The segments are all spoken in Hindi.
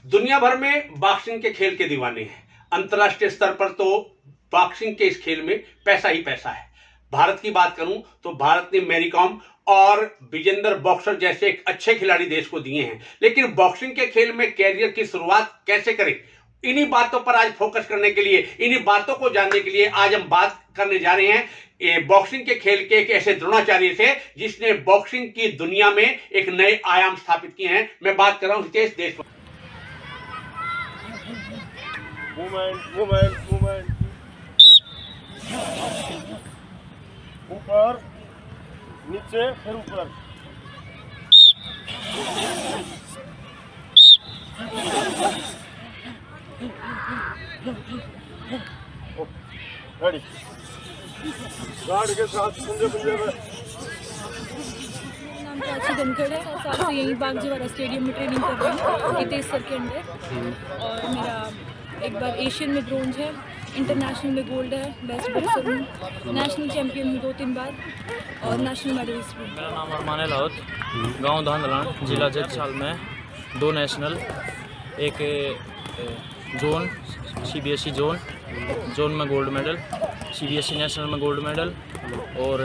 दुनिया भर में बॉक्सिंग के खेल के दीवाने हैं। अंतर्राष्ट्रीय स्तर पर तो बॉक्सिंग के इस खेल में पैसा ही पैसा है। भारत की बात करूं तो भारत ने मैरी कॉम और विजेंदर बॉक्सर जैसे एक अच्छे खिलाड़ी देश को दिए हैं, लेकिन बॉक्सिंग के खेल में कैरियर की शुरुआत कैसे करें, इन्हीं बातों पर आज फोकस करने के लिए, इन्हीं बातों को जानने के लिए आज हम बात करने जा रहे हैं बॉक्सिंग के खेल के एक ऐसे द्रोणाचार्य से जिसने बॉक्सिंग की दुनिया में एक नए आयाम स्थापित किए हैं। मैं बात कर रहा हूं हितेश देशपांडे। मूवमेंट ऊपर नीचे फिर ऊपर। रेडी गार्ड के साथ पंजे में। नाम प्राची धनखड़ है और साथ से यहीं बागजीवाड़ा स्टेडियम में ट्रेनिंग कर रही हूँ हितेश सर के अंडर। और मेरा एक बार एशियन में ब्रोंज है, इंटरनेशनल में गोल्ड है, बेस्ट बॉक्सर हूँ, नेशनल चैंपियन हूँ 2-3 बार और नेशनल मेडलिस्ट भी। मेरा नाम अरमान लाहौत, गांव धांधलान, जिला जैतसाल में 2 नेशनल, एक जोन CBSE जोन में गोल्ड मेडल, CBSE नेशनल में गोल्ड मेडल और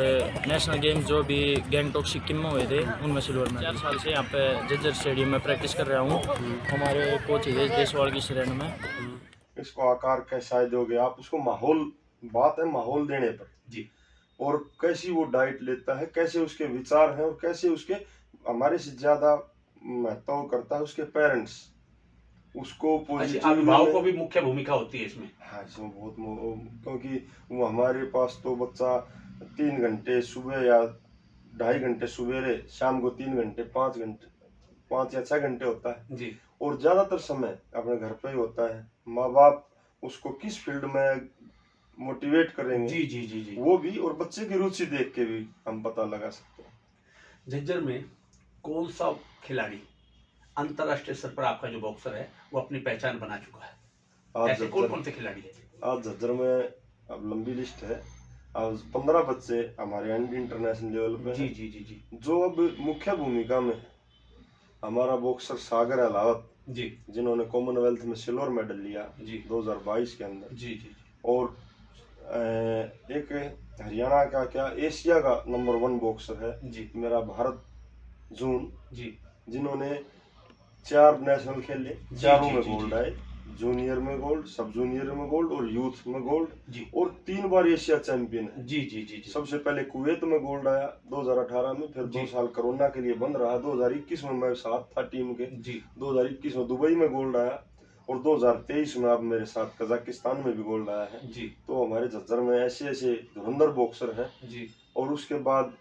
नेशनल गेम्स जो भी गैंगटॉक सिक्किम में हुए थे उनमें सिल्वर मेडल। 4 साल से यहाँ पे जज्जर स्टेडियम में प्रैक्टिस कर रहा हूँ। हमारे कोच हितेश देशवाल की श्रेणी में। इसको आकार कैसा दोगे आप, उसको माहौल, बात है माहौल देने पर जी। और कैसी वो डाइट लेता है, कैसे उसके विचार हैं और कैसे उसके हमारे से ज्यादा महत्व करता है उसके पेरेंट्स, उसको अभिभावकों को भी मुख्य भूमिका होती है इसमें। हाँ, इसमें बहुत क्योंकि वो हमारे पास तो बच्चा 3 घंटे सुबह या 2.5 घंटे सवेरे, शाम को 3 घंटे 5 घंटे 5 या 6 घंटे होता है जी। और ज्यादातर समय अपने घर पे ही होता है। माँ बाप उसको किस फील्ड में मोटिवेट करेंगे जी जी जी जी वो भी, और बच्चे की रुचि देख के भी हम पता लगा सकते हैं। झज्जर में कौन सा खिलाड़ी अंतर्राष्ट्रीय स्तर पर आपका जो बॉक्सर है वो अपनी पहचान बना चुका है? ऐसे कौन से खिलाड़ी है? आज झज्जर में अब लंबी लिस्ट है। आज 15 बच्चे हमारे इंटरनेशनल लेवल पे जी जी जी जी जो अब मुख्य भूमिका में है। हमारा बॉक्सर सागर अलावत जी, जिन्होंने कॉमनवेल्थ में सिल्वर मेडल लिया जी 2022 के अंदर जी जी, और एक हरियाणा का क्या एशिया का नंबर 1 बॉक्सर है जी मेरा भारत जून जी, जिन्होंने 4 नेशनल खेले, चारों में जी, गोल्ड आए, जूनियर में गोल्ड, सब जूनियर में गोल्ड और यूथ में गोल्ड जी और 3 बार एशिया चैंपियन है। जी जी जी जी। सबसे पहले कुवैत में गोल्ड आया 2018 में, फिर 2 साल कोरोना के लिए बंद रहा, 2021 में मैं साथ था टीम के जी 2021 में दुबई में गोल्ड आया और 2023 में अब मेरे साथ कजाकिस्तान में भी गोल्ड आया है। जी तो हमारे झज्जर में ऐसे ऐसे धुरंधर बॉक्सर हैं। जी और उसके बाद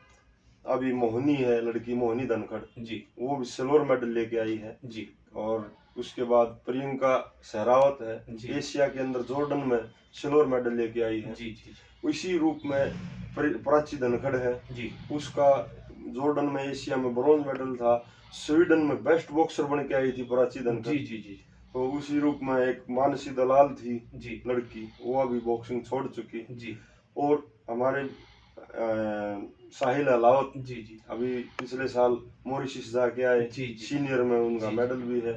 अभी मोहनी है, लड़की मोहनी धनखड़, जी, वो भी सिल्वर मेडल लेके आई है। जी और उसके बाद प्रियंका सहरावत है, जी, एशिया के अंदर जॉर्डन में सिल्वर मेडल लेके आई है। जी जी इसी रूप में प्राची धनखड़ है, जी, उसका जॉर्डन में एशिया में ब्रॉन्ज मेडल था। स्वीडन में बेस्ट बॉक्सर बन के आई थी प्राची धनखड़। जी जी जी तो उसी रूप में एक मानसी दलाल थी जी, लड़की, वो अभी बॉक्सिंग छोड़ चुकी। जी और हमारे साहिल अलावत जी जी, अभी पिछले साल मॉरिशस जाके आए, जी, जी, सीनियर में उनका जी, मेडल भी है।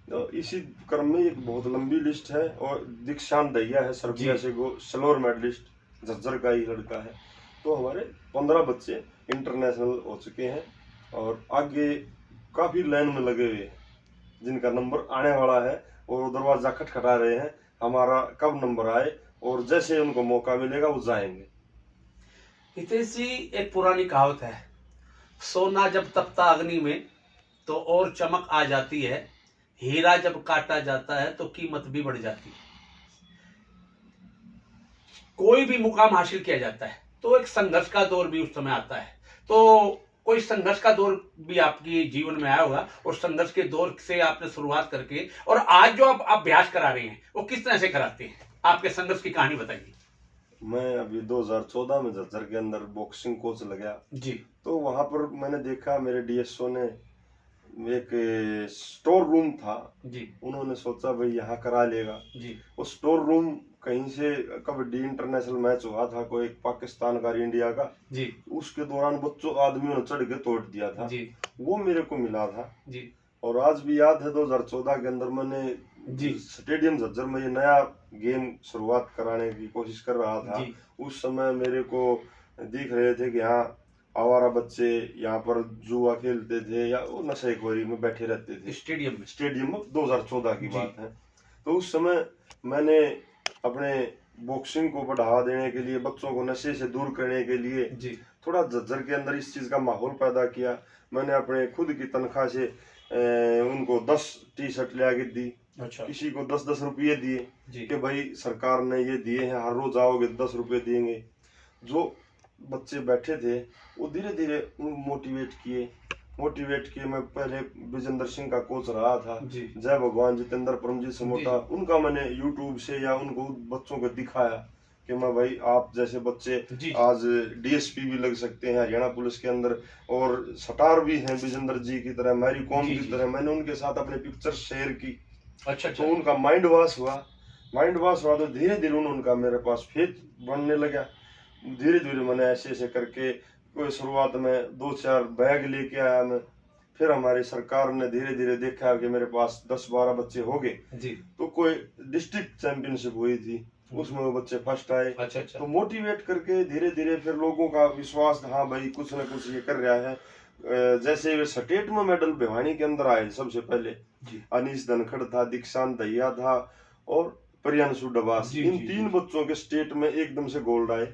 तो इसी क्रम में एक बहुत लंबी लिस्ट है। और दीक्षांत दहिया है सर्बिया से, सिल्वर मेडलिस्ट, झज्जर का ही लड़का है। तो हमारे 15 बच्चे इंटरनेशनल हो चुके हैं और आगे काफी लाइन में लगे हुए हैं जिनका नंबर आने वाला है और वो दरवाजा खटखटा रहे हैं हमारा कब नंबर आए, और जैसे उनको मौका मिलेगा वो जाएंगे। हितेश जी, एक पुरानी कहावत है, सोना जब तपता अग्नि में तो और चमक आ जाती है, हीरा जब काटा जाता है तो कीमत भी बढ़ जाती है। कोई भी मुकाम हासिल किया जाता है तो एक संघर्ष का दौर भी उस समय आता है। तो कोई संघर्ष का दौर भी आपके जीवन में आया होगा और संघर्ष के दौर से आपने शुरुआत करके और आज जो आप अभ्यास करा रहे हैं वो किस तरह से कराते हैं? आपके संघर्ष की कहानी बताइए। मैं अभी 2014 में झज्जर के अंदर बॉक्सिंग कोच लगा जी, तो वहां पर मैंने देखा मेरे DSO ने एक स्टोर रूम था जी, उन्होंने सोचा भाई यहाँ करा लेगा। जी, वो स्टोर रूम कहीं से कबड्डी इंटरनेशनल मैच हुआ था कोई पाकिस्तान का इंडिया का, जी, उसके दौरान बच्चों आदमियों ने चढ़ के तोड़ दिया था। जी, वो मेरे को मिला था। जी, और आज भी याद है 2014 के अंदर मैंने जी स्टेडियम झज्जर में ये नया गेम शुरुआत कराने की कोशिश कर रहा था। जी उस समय मेरे को दिख रहे थे कि यहाँ आवारा बच्चे यहाँ पर जुआ खेलते थे या वो नशेखोरी में बैठे रहते थे स्टेडियम में 2014 की जी। बात है। तो उस समय मैंने अपने बॉक्सिंग को बढ़ावा देने के लिए, बच्चों को नशे से दूर करने के लिए जी थोड़ा झज्जर के अंदर इस चीज का माहौल पैदा किया। मैंने अपने खुद की तनख्वाह से उनको 10 टी-शर्ट ले आके दी, अच्छा किसी को 10-10 रुपये दिए जी कि भाई सरकार ने ये दिए हैं, हर रोज आओगे 10 रुपये देंगे। जो बच्चे बैठे थे वो धीरे धीरे मोटिवेट किए। मैं पहले विजेंद्र सिंह का कोच रहा था, जी जय भगवान जितेंद्र परमजीत समोटा, जी। उनका मैंने यूट्यूब से या उनको बच्चों को दिखाया कि मैं भाई आप जैसे बच्चे जी आज डीएसपी भी लग सकते हैं हरियाणा पुलिस के अंदर, और सटार भी हैं विजेंद्र जी की तरह, मैरी कॉम जी, की जी। तरह। मैंने उनके साथ अपने पिक्चर शेयर की, अच्छा तो अच्छा उनका माइंड वॉश हुआ तो धीरे धीरे उनका मेरे पास फेथ बनने लगा। धीरे धीरे मैंने ऐसे ऐसे करके कोई शुरुआत में 2-4 बैग लेके आया मैं। फिर हमारी सरकार ने धीरे धीरे देखा कि मेरे पास 10-12 बच्चे हो गए, जी तो कोई डिस्ट्रिक्ट चैंपियनशिप हुई थी, उसमें वो बच्चे फर्स्ट आए। अच्छा अच्छा तो मोटिवेट करके धीरे धीरे फिर लोगों का विश्वास, हाँ भाई कुछ ना कुछ ये कर रहा है। जैसे वे स्टेट में मेडल भिवानी के अंदर आए सबसे पहले, जी अनीस धनखड़ था, दीक्षांत दहिया था और प्रियांशु डबास, जी, इन जी, तीन जी। बच्चों के स्टेट में एकदम से गोल्ड आए।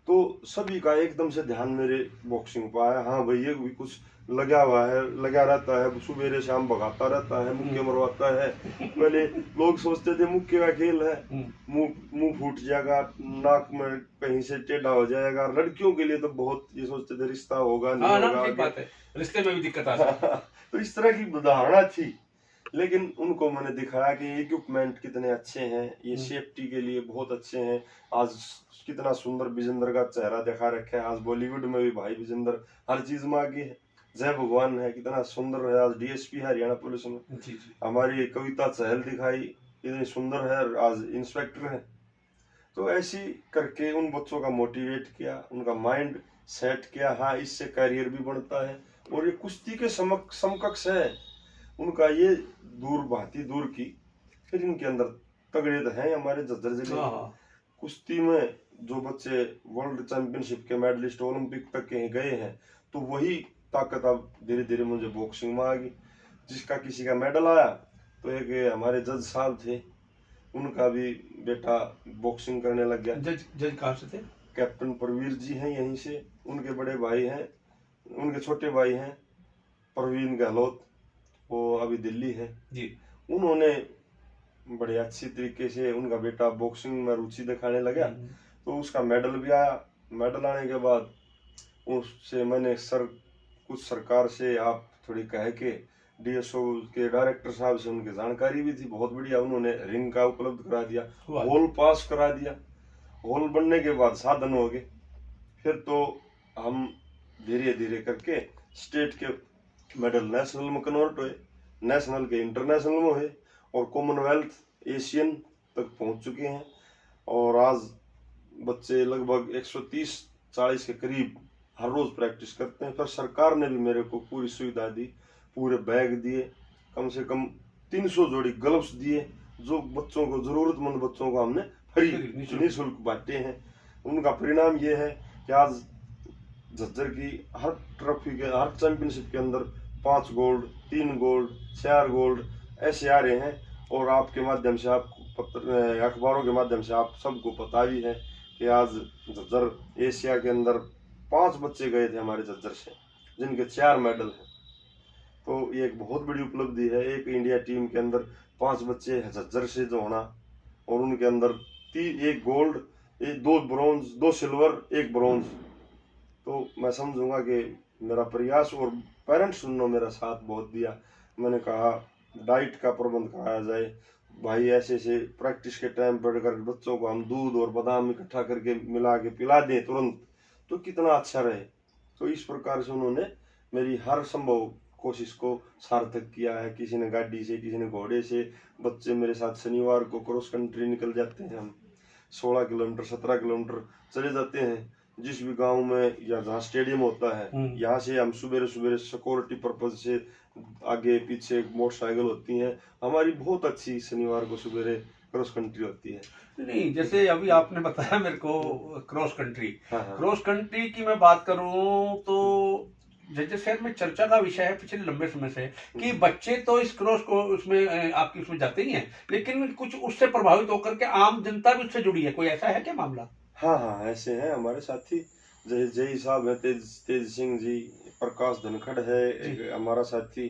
तो सभी का एकदम से ध्यान मेरे बॉक्सिंग पर आया। हाँ भाई ये भी कुछ लगा हुआ है, लगा रहता है, सुबेरे शाम भगाता रहता है, मुक्के मरवाता है। पहले लोग सोचते थे मुक्के का खेल है, मुंह मुंह फूट जाएगा, नाक में कहीं से टेढ़ा हो जाएगा। लड़कियों के लिए तो बहुत ये सोचते थे रिश्ता होगा नहीं हाँ ना होगा ठीक आगे। बात है, रिश्ते में भी दिक्कत आ सकती है। तो इस तरह की धारणा थी, लेकिन उनको मैंने दिखाया कि इक्विपमेंट कितने अच्छे हैं, ये सेफ्टी के लिए बहुत अच्छे हैं। आज कितना सुंदर विजेंद्र का चेहरा दिखा रखा है, आज बॉलीवुड में भी भाई विजेंद्र हर चीज में आगे है। जय भगवान है, कितना सुंदर है, आज डीएसपी है हरियाणा पुलिस में। जी जी हमारी कविता चहल दिखाई इतनी सुंदर है, आज इंस्पेक्टर है। तो ऐसी करके उन बच्चों का मोटिवेट किया, उनका माइंड सेट किया, हाँ इससे करियर भी बनता है। और ये कुश्ती के समकक्ष है, उनका ये भांति दूर की। फिर इनके अंदर तगड़े तो हैं हमारे झज्जर जिले हाँ में। हाँ कुश्ती में जो बच्चे वर्ल्ड चैंपियनशिप के मेडलिस्ट, ओलंपिक तक के गए हैं, तो वही ताकत अब धीरे धीरे मुझे बॉक्सिंग में आ गई। जिसका किसी का मेडल आया तो एक हमारे जज साहब थे, उनका भी बेटा बॉक्सिंग करने लग गया। जज कहाँ से थे? कैप्टन परवीर जी हैं यहीं से, उनके बड़े भाई हैं, उनके छोटे भाई हैं परवीन गहलोत, वो अभी दिल्ली है जी उन्होंने बड़े अच्छी तरीके से, उनका बेटा बॉक्सिंग में रुचि दिखाने लगा, तो उसका मेडल भी आया। मेडल आने के बाद उससे मैंने कुछ सरकार से आप थोड़ी कह के डीएसओ के डायरेक्टर साहब से उनकी जानकारी भी थी बहुत बढ़िया, उन्होंने रिंग का उपलब्ध करा दिया, हॉल पास करा दिया। हॉल बनने के बाद साधन हो गए। फिर तो हम धीरे धीरे करके स्टेट के मेडल नेशनल में कन्वर्ट हुए, नेशनल के इंटरनेशनल में हुए, और कॉमनवेल्थ एशियन तक पहुंच चुके हैं। और आज बच्चे लगभग 130-140 के करीब हर रोज प्रैक्टिस करते हैं। फिर सरकार ने भी मेरे को पूरी सुविधा दी, पूरे बैग दिए, कम से कम 300 जोड़ी ग्लव्स दिए, जो बच्चों को, जरूरतमंद बच्चों को हमने फ्री निःशुल्क बांटे हैं। उनका परिणाम ये है कि आज झज्जर की हर ट्रॉफी के, हर चैंपियनशिप के अंदर 5 गोल्ड, 3 गोल्ड, 4 गोल्ड ऐसे आ रहे हैं। और आपके माध्यम से, आप अखबारों के माध्यम से आप सबको पता भी है कि आज झज्जर एशिया के अंदर 5 बच्चे गए थे हमारे झज्जर से, जिनके 4 मेडल हैं। तो ये एक बहुत बड़ी उपलब्धि है, एक इंडिया टीम के अंदर 5 बच्चे झज्जर से जो होना, और उनके अंदर 1 गोल्ड, 2 ब्रॉन्ज, 2 सिल्वर, 1 ब्रॉन्ज। तो मैं समझूंगा कि मेरा प्रयास, और पेरेंट्स ने मेरा साथ बहुत दिया। मैंने कहा डाइट का प्रबंध कराया जाए भाई, ऐसे ऐसे प्रैक्टिस के टाइम पर अगर बच्चों को हम दूध और बादाम इकट्ठा करके मिला के पिला दें तुरंत, तो कितना अच्छा रहे। तो इस प्रकार से उन्होंने मेरी हर संभव कोशिश को सार्थक किया है। किसी ने गाड़ी से, किसी ने घोड़े से। बच्चे मेरे साथ शनिवार को क्रॉस कंट्री निकल जाते हैं, हम 16 किलोमीटर 17 किलोमीटर चले जाते हैं। जिस भी गांव में या जहाँ स्टेडियम होता है, यहाँ से हम सुबह सुबह सिक्योरिटी पर्पज से आगे पीछे मोटरसाइकिल होती हैं हमारी, बहुत अच्छी शनिवार को सुबह क्रॉस कंट्री होती है। नहीं, जैसे अभी आपने बताया मेरे को क्रॉस कंट्री, हाँ हाँ। क्रॉस कंट्री की मैं बात करूं तो जैसे शहर में चर्चा का विषय है पिछले लंबे समय से कि बच्चे तो इस क्रॉस को उसमें आपकी उसमें जाते ही हैं, लेकिन कुछ उससे प्रभावित होकर के आम जनता भी उससे जुड़ी है, कोई ऐसा है क्या मामला? हाँ हाँ, ऐसे हैं हमारे साथी, जय साहब है, तेज सिंह जी, प्रकाश धनखड़ है एक हमारा साथी,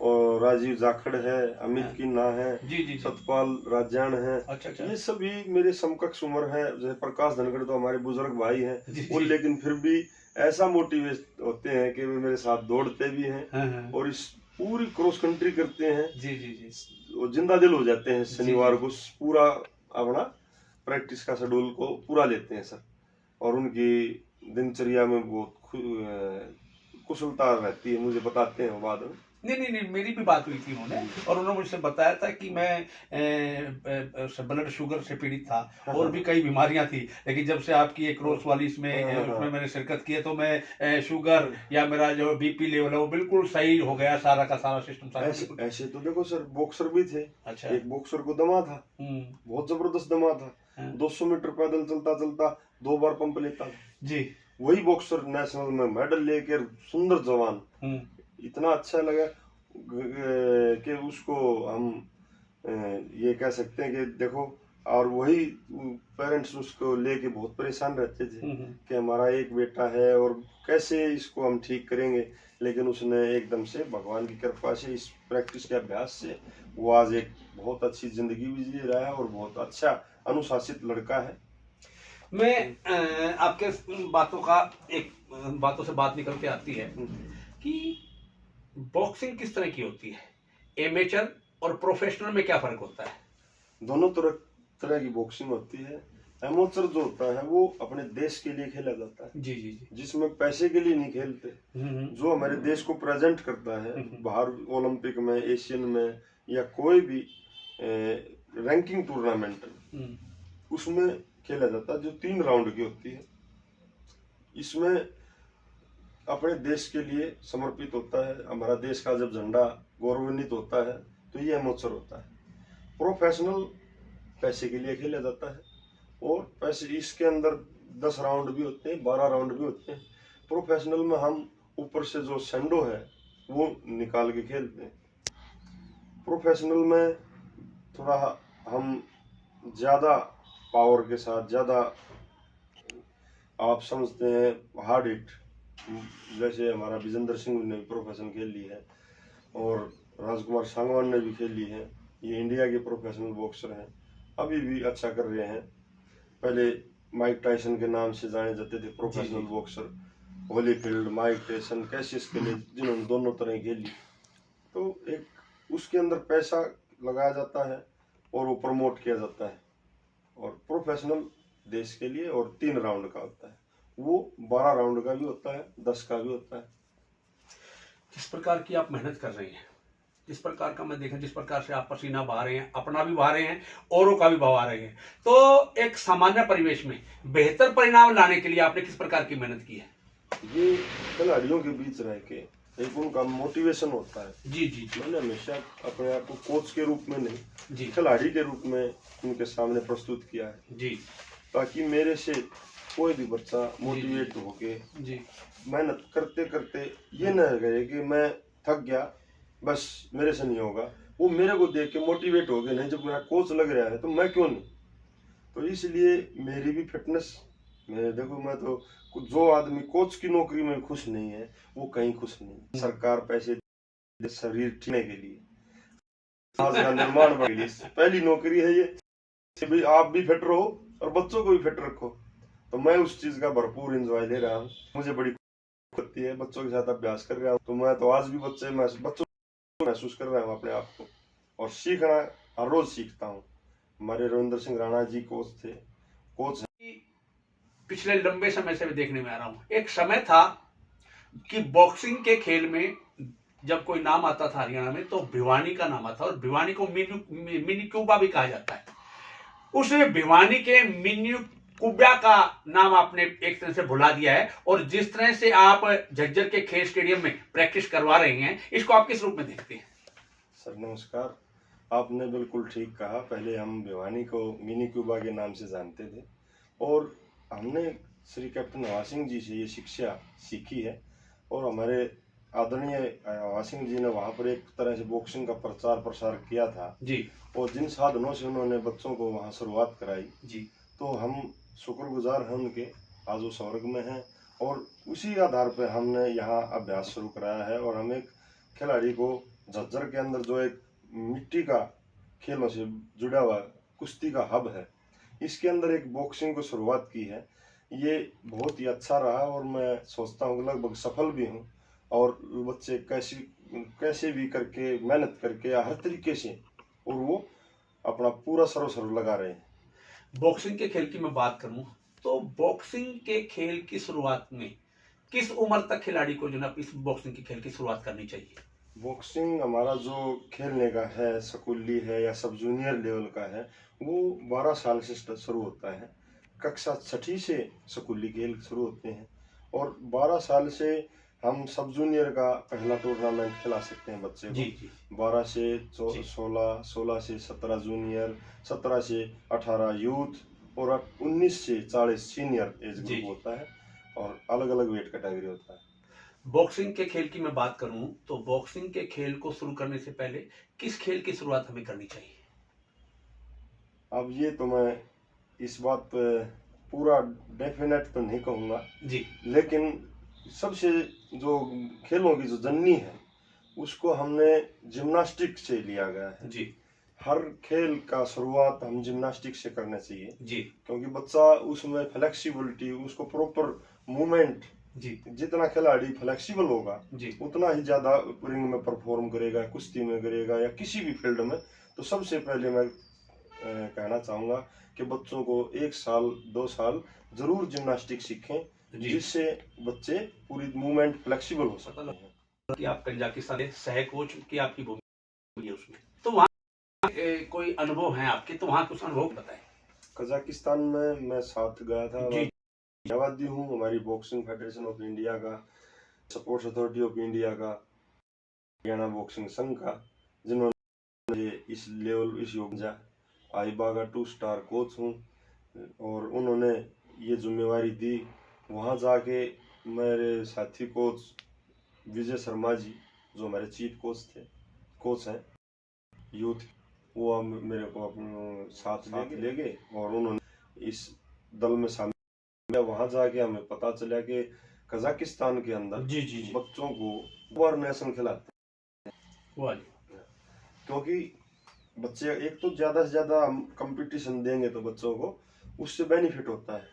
और राजीव जाखड़ है, अमित किन्ना है, जी, सतपाल राजान है। अच्छा। ये सभी मेरे समकक्ष उम्र है। जैसे प्रकाश धनखड़ तो हमारे बुजुर्ग भाई हैं, वो लेकिन फिर भी ऐसा मोटिवेट होते हैं कि वे मेरे साथ दौड़ते भी हैं और इस पूरी क्रॉस कंट्री करते हैं। जी। वो जिंदा दिल हो जाते हैं शनिवार को, पूरा अपना प्रैक्टिस का शेड्यूल को पूरा लेते हैं सर, और उनकी दिनचर्या में बहुत कुशलता रहती है, मुझे बताते हैं बाद में। नहीं, मेरी भी बात हुई थी उन्होंने, और उन्होंने मुझसे बताया था कि मैं ब्लड शुगर से पीड़ित था और भी कई बीमारियां थी, लेकिन जब से आपकी एक क्रॉस वाली उसमें मैंने शिरकत की है तो मैं शुगर या मेरा जो बीपी लेवल है वो बिल्कुल सही हो गया, सारा का सारा सिस्टम। ऐसे तो देखो सर, बॉक्सर भी थे। अच्छा। एक बॉक्सर को दमा था, बहुत जबरदस्त दमा था, 200 मीटर पैदल चलता चलता 2 बार पंप लेता था जी। वही बॉक्सर नेशनल में मेडल लेकर, सुंदर जवान, इतना अच्छा लगा कि उसको हम ये कह सकते हैं कि देखो, और वही पेरेंट्स उसको लेके बहुत परेशान रहते थे कि हमारा एक बेटा है और कैसे इसको हम ठीक करेंगे, लेकिन उसने एकदम से भगवान की कृपा से, इस प्रैक्टिस के अभ्यास से वो आज एक बहुत अच्छी जिंदगी भी जी रहा है और बहुत अच्छा अनुशासित लड़का है। मैं आपके बातों से बात निकल के आती है कि बॉक्सिंग किस तरह की होती है, एमेचर और प्रोफेशनल में क्या फर्क होता है? दोनों तरह की बॉक्सिंग होती है। एमेचर जो होता है वो अपने देश के लिए खेला जाता है, जी, जिसमें पैसे के लिए नहीं खेलते, जो हमारे देश को प्रेजेंट करता है बाहर ओलंपिक में, एशियन में या कोई भी रैंकिंग टूर्नामेंट उसमें खेला जाता है, जो 3 राउंड की होती है। इसमें अपने देश के लिए समर्पित होता है, हमारा देश का जब झंडा गौरवान्वित होता है तो ये एमेचर होता है। प्रोफेशनल पैसे के लिए खेला जाता है और पैसे इसके अंदर 10 राउंड भी होते हैं, 12 राउंड भी होते हैं। प्रोफेशनल में हम ऊपर से जो सेंडो है वो निकाल के खेलते हैं। प्रोफेशनल में थोड़ा हम ज्यादा पावर के साथ, ज्यादा आप समझते हैं हार्ड हिट, जैसे हमारा विजेंद्र सिंह ने प्रोफेशनल खेल ली है और राजकुमार सांगवान ने भी खेल ली है। ये इंडिया के प्रोफेशनल बॉक्सर हैं, अभी भी अच्छा कर रहे हैं। पहले माइक टायसन के नाम से जाने जाते थे professional boxer, Holyfield, Mike Tyson, Cassius के लिए, जिन्होंने दोनों तरह खेली। तो एक उसके अंदर पैसा लगाया जाता है और वो प्रमोट किया जाता है, और प्रोफेशनल देश के लिए और 3 राउंड का होता है, वो 12 राउंड का भी होता है, 10 का भी होता है। जिस प्रकार की आप मेहनत कर रही हैं, जिस प्रकार का मैं देखा, जिस प्रकार से आप पसीना बहा रहे हैं, अपना भी बहा रहे हैं, औरों का भी बहा रहे हैं, तो एक सामान्य परिवेश में बेहतर परिणाम लाने के लिए आपने किस प्रकार की मेहनत की है? ये खिलाड़ियों के बीच रह के एक उनका मोटिवेशन होता है। जी। मैंने हमेशा अपने आप को कोच के रूप में नहीं, जी, खिलाड़ी के रूप में उनके सामने प्रस्तुत किया है जी, ताकि मेरे से कोई भी बच्चा मोटिवेट होके जी, मेहनत करते करते ये न गए कि मैं थक गया, बस मेरे से नहीं होगा। वो मेरे को देख के मोटिवेट हो गए, नहीं जब मेरा कोच लग रहा है तो मैं क्यों नहीं। तो इसलिए मेरी भी फिटनेस, मैं तो जो आदमी कोच की नौकरी में खुश नहीं है वो कहीं खुश नहीं। सरकार पैसे दे शरीर ठीकने के लिए, समाज का निर्माण के लिए पहली नौकरी है ये, भाई आप भी फिट रहो और बच्चों को भी फिट रखो। तो मैं उस चीज का भरपूर एंजॉय ले रहा हूँ, मुझे बड़ी खुशी होती है, बच्चों के साथ अभ्यास कर रहा हूँ। तो मैं तो आज भी बच्चों महसूस कर रहा हूँ अपने आप को, और सीखना हर रोज सीखता हूँ। हमारे रविंद्र सिंह राणा जी कोच हैं। पिछले लंबे समय से मैं देखने में आ रहा हूँ, एक समय था कि बॉक्सिंग के खेल में जब कोई नाम आता था हरियाणा में तो भिवानी का नाम आता, और भिवानी को मिनी क्यूबा भी कहा जाता है। उस भिवानी के मिनी कुब्या का नाम आपने एक तरह से भुला दिया है, और जिस तरह से आप झज्जर के खेल स्टेडियम में प्रैक्टिस करवा रहे हैं, इसको आप किस रूप में देखते हैं? सर नमस्कार। आपने बिल्कुल ठीक कहा। पहले हम भिवानी को मिनी क्यूबा के नाम से जानते थे, और हमने श्री कैप्टन हवा सिंह जी से ये शिक्षा सीखी है, और हमारे आदरणीय हवा सिंह जी ने वहाँ पर एक तरह से बॉक्सिंग का प्रचार प्रसार किया था जी और जिन साधनों से उन्होंने बच्चों को वहाँ शुरुआत कराई, जी तो हम शुक्रगुजार हैं उनके। आज वो स्वर्ग में हैं, और उसी आधार पर हमने यहाँ अभ्यास शुरू कराया है। और हम एक खिलाड़ी को झज्जर के अंदर जो एक मिट्टी का खेलों से जुड़ा हुआ कुश्ती का हब है, इसके अंदर एक बॉक्सिंग को शुरुआत की है। ये बहुत ही अच्छा रहा, और मैं सोचता हूँ लगभग सफल भी हूँ। और बच्चे कैसे भी करके मेहनत करके हर तरीके से, और वो अपना पूरा सर्वस्व लगा रहे हैं। बॉक्सिंग के खेल की मैं बात करूं तो बॉक्सिंग के खेल की शुरुआत में किस उम्र तक खिलाड़ी को जो ना इस बॉक्सिंग के खेल की शुरुआत करनी चाहिए? बॉक्सिंग हमारा जो खेलने का है, स्कूली है या सब जूनियर लेवल का है, वो 12 साल से शुरू होता है। कक्षा 6ठी से स्कूली खेल शुरू होते हैं, और 12 साल से हम सब जूनियर का पहला टूर्नामेंट खिला सकते हैं बच्चे जी को। जी 12 से जी। 16, 16 से 17 जूनियर, 17 से 18 यूथ, और 19 से 40 सीनियर एज जी। ग्रुप होता है, और अलग अलग वेट कैटेगरी होता है। बॉक्सिंग के खेल की मैं बात करूं तो बॉक्सिंग के खेल को शुरू करने से पहले किस खेल की शुरुआत हमें करनी चाहिए? अब ये तो मैं इस बात पे पूरा डेफिनेट तो नहीं कहूँगा, जी लेकिन सबसे जो खेलों की जो जननी है, उसको हमने जिम्नास्टिक से लिया गया है। जी हर खेल का शुरुआत हम जिम्नास्टिक से करना चाहिए, जी क्योंकि बच्चा उसमें फ्लेक्सिबिलिटी, उसको प्रॉपर मूवमेंट, जी जितना खिलाड़ी फ्लेक्सिबल होगा जी उतना ही ज्यादा रिंग में परफॉर्म करेगा, कुश्ती में करेगा या किसी भी फील्ड में। तो सबसे पहले मैं कहना चाहूंगा कि बच्चों को 1 साल 2 साल जरूर जिम्नास्टिक सीखें, जी। जिससे बच्चे पूरी मूवमेंट फ्लेक्सिबल हो सकते हैं। कि आप कजाकिस्तान के सह कोच की आपकी भूमिका है उसमें, तो वहाँ कोई अनुभव है आपके, तो वहाँ कुछ अनुभव बताएं। कजाकिस्तान में मैं साथ गया था। जी धन्यवादी हूँ हमारी बॉक्सिंग फेडरेशन ऑफ इंडिया का, स्पोर्ट्स अथॉरिटी ऑफ इंडिया का, हरियाणा बॉक्सिंग संघ का, जिन्होंने मुझे इस लेवल इस योग्य आईबा का 2 स्टार कोच हूँ, और उन्होंने ये जिम्मेवारी दी। वहाँ जाके मेरे साथी कोच विजय शर्मा जी, जो हमारे चीफ कोच हैं यूथ, वो हम मेरे को अपने साथ ले गए, और उन्होंने इस दल में शामिल किया। वहाँ जाके हमें पता चला कि कजाकिस्तान के अंदर जी जी जी बच्चों को ओवर नेशन खिलाते वाह जी। हैं, क्योंकि बच्चे एक तो ज्यादा से ज्यादा हम कंपटीशन देंगे तो बच्चों को उससे बेनिफिट होता है।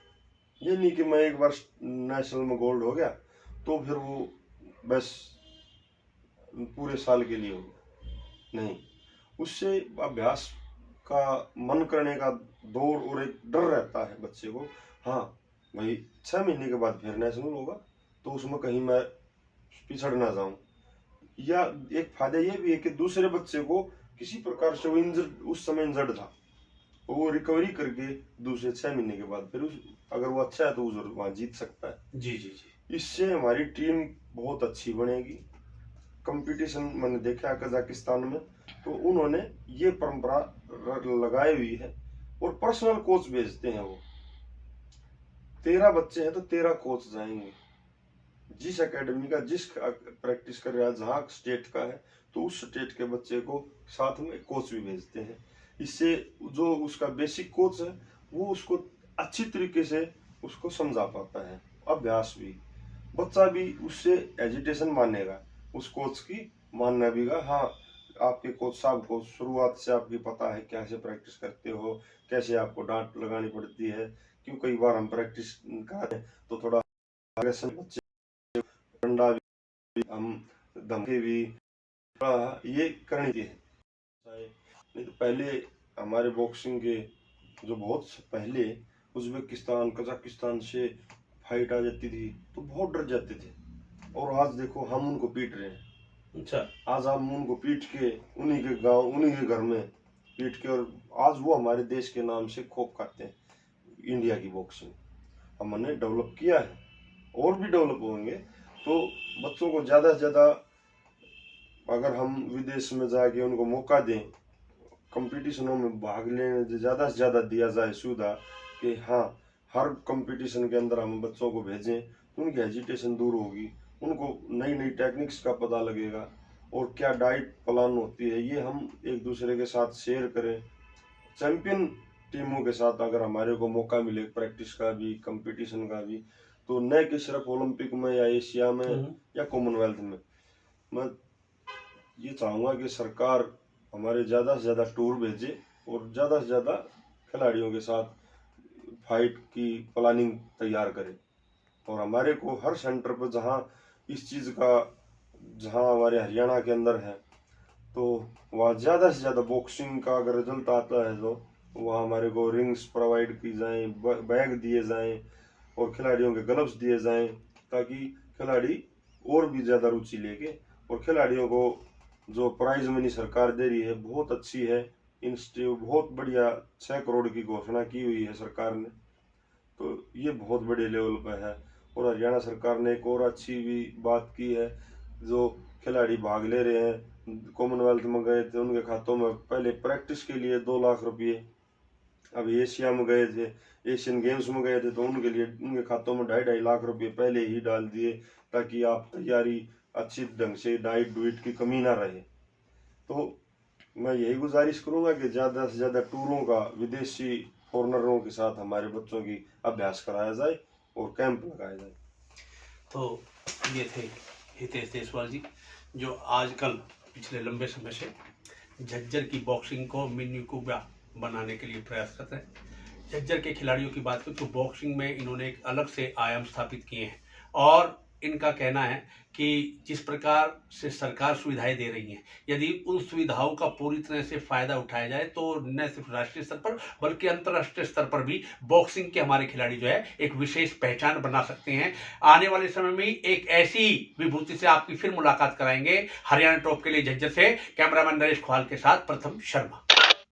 ये नहीं कि मैं एक बार नेशनल में गोल्ड हो गया तो फिर वो बस पूरे साल के लिए हो गया, नहीं। उससे अभ्यास का मन करने का दौर और एक डर रहता है बच्चे को। हाँ भाई 6 महीने के बाद फिर नेशनल होगा, तो उसमें कहीं मैं पिछड़ ना जाऊं। या एक फायदा ये भी है कि दूसरे बच्चे को किसी प्रकार से वो इंजर्ड, उस समय इंजर्ड था, वो रिकवरी करके दूसरे 6 महीने के बाद फिर अगर वो अच्छा है तो वो जरूर वहां जीत सकता है। जी जी जी इससे हमारी टीम बहुत अच्छी बनेगी। कंपटीशन मैंने देखा कजाकिस्तान में, तो उन्होंने ये परंपरा लगाई हुई है, और पर्सनल कोच भेजते हैं। वो 13 बच्चे हैं तो 13 कोच जाएंगे, जिस एकेडमी का जिस प्रैक्टिस कर रहा है, जहाँ स्टेट का है तो उस स्टेट के बच्चे को साथ में कोच भी भेजते हैं। इससे जो उसका बेसिक कोच है वो उसको अच्छी तरीके से उसको समझा पाता है। अभ्यास भी, बच्चा भी उससे एजिटेशन मानेगा, उस कोच की मानना भी गा। हाँ आपके कोच साहब को शुरुआत से आपकी पता है कैसे प्रैक्टिस करते हो, कैसे आपको डांट लगानी पड़ती है, क्यों कई बार हम प्रैक्टिस करें तो थोड़ा अग्रेशन, बच्चे डंडा भी, हम धमके भी थोड़ा ये करनी चाहिए। नहीं तो पहले हमारे बॉक्सिंग के जो बहुत पहले उज्बेकिस्तान कजाकिस्तान से फाइट आ जाती थी तो बहुत डर जाते थे, और आज देखो हम उनको पीट रहे हैं। अच्छा आज हम उनको पीट के उन्हीं के गांव उन्हीं के घर में पीट के, और आज वो हमारे देश के नाम से खोप खाते हैं। इंडिया की बॉक्सिंग हमने डेवलप किया है और भी डेवलप होंगे। तो बच्चों को ज़्यादा से ज़्यादा अगर हम विदेश में जाके उनको मौका दें, कंपटीशनों में भाग लेने ज़्यादा से ज़्यादा दिया जाए सुविधा कि हाँ हर कंपटीशन के अंदर हम बच्चों को भेजें, तो उनकी हेजिटेशन दूर होगी, उनको नई नई टेक्निक्स का पता लगेगा और क्या डाइट प्लान होती है ये हम एक दूसरे के साथ शेयर करें। चैंपियन टीमों के साथ अगर हमारे को मौका मिले प्रैक्टिस का भी कंपटीशन का भी, तो न कि सिर्फ ओलंपिक में या एशिया में या कॉमनवेल्थ में, मैं ये चाहूँगा कि सरकार हमारे ज़्यादा से ज़्यादा टूर भेजे और ज़्यादा से ज़्यादा खिलाड़ियों के साथ फाइट की प्लानिंग तैयार करे। और हमारे को हर सेंटर पर जहाँ इस चीज़ का, जहाँ हमारे हरियाणा के अंदर है, तो वहाँ ज़्यादा से ज़्यादा बॉक्सिंग का अगर रिजल्ट आता है तो वहाँ हमारे को रिंग्स प्रोवाइड की जाएं, बैग दिए जाएं और खिलाड़ियों के ग्लव्स दिए जाएं, ताकि खिलाड़ी और भी ज़्यादा रुचि लेके, और खिलाड़ियों को जो प्राइज मनी सरकार दे रही है बहुत अच्छी है, इंस्टीट्यूट बहुत बढ़िया 6 करोड़ की घोषणा की हुई है सरकार ने, तो ये बहुत बड़े लेवल पर है। और हरियाणा सरकार ने एक और अच्छी भी बात की है, जो खिलाड़ी भाग ले रहे हैं कॉमनवेल्थ में गए थे उनके खातों में पहले प्रैक्टिस के लिए 2 लाख रुपये, अब एशिया में गए थे, एशियन गेम्स में गए थे तो उनके लिए उनके खातों में 2.5 लाख रुपये पहले ही डाल दिए, ताकि आप तैयारी अच्छी ढंग से डाइट डुइट की कमी ना रहे। तो मैं यही गुजारिश करूंगा कि ज़्यादा से ज़्यादा टूरों का विदेशी फॉरनरों के साथ हमारे बच्चों की अभ्यास कराया जाए और कैंप लगाया जाए। तो ये थे हितेश देसवाल जी, जो आजकल पिछले लंबे समय से झज्जर की बॉक्सिंग को मिनी कुबा बनाने के लिए प्रयास कर रहे हैं। झज्जर के खिलाड़ियों की बात करें तो बॉक्सिंग में इन्होंने एक अलग से आयाम स्थापित किए हैं, और इनका कहना है कि जिस प्रकार से सरकार सुविधाएं दे रही हैं, यदि उन सुविधाओं का पूरी तरह से फायदा उठाया जाए तो न सिर्फ राष्ट्रीय स्तर पर बल्कि अंतर्राष्ट्रीय स्तर पर भी बॉक्सिंग के हमारे खिलाड़ी जो है एक विशेष पहचान बना सकते हैं। आने वाले समय में एक ऐसी विभूति से आपकी फिर मुलाकात कराएंगे। हरियाणा टॉप के लिए झज्जर से कैमरामैन नरेश खुआल के साथ प्रथम शर्मा।